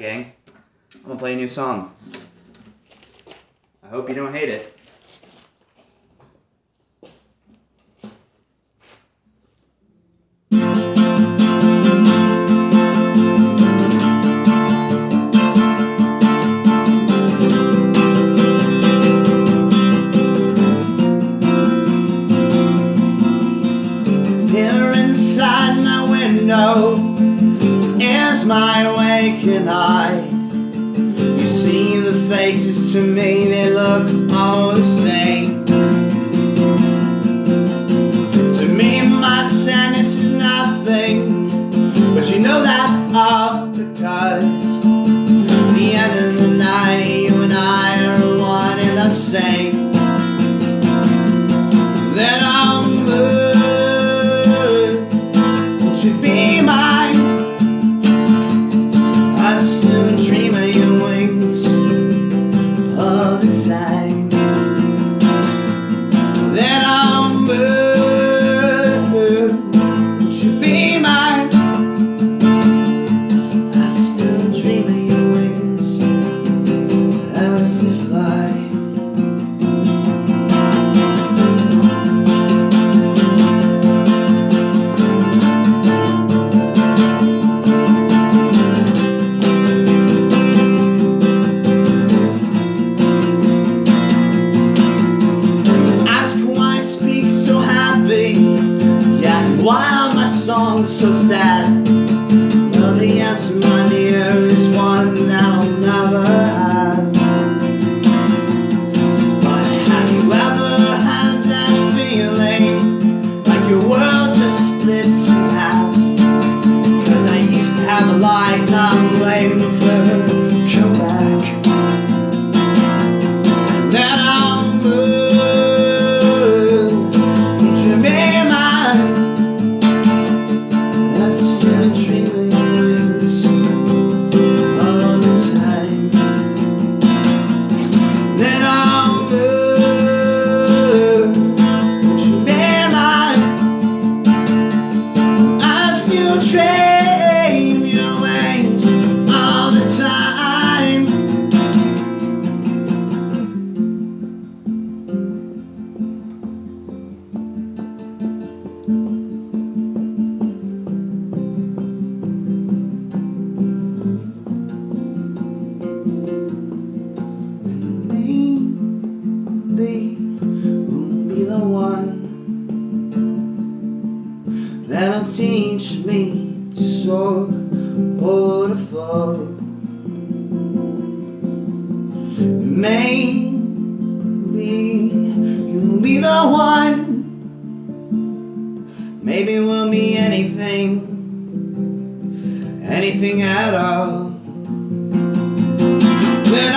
gang. I'm gonna play a new song. I hope you don't hate it. Here inside my window is my awakened eyes. You see the faces to me, they look all the same. To me my sadness is nothing, but you know that all because at the end of the night you and I are one and the same. Then I'm good, won't you be mine? I still dream of your wings all the time. Then I'm good, won't you be mine? I still dream of your wings as they fly. Why are my songs so sad? Well, the answer, my dear, is one that I'll never have. But have you ever had that feeling like your world just splits in half? Cause I used to have a light and I'm waiting for her to come back. And then I'm good, won't you be mine? I still dream of your wings all the time. Then I'm good, won't you be mine? I still dream your wings all the time. Won't be the one that'll teach me to soar or to fall. Maybe you'll be the one. Maybe we'll be anything at all. Then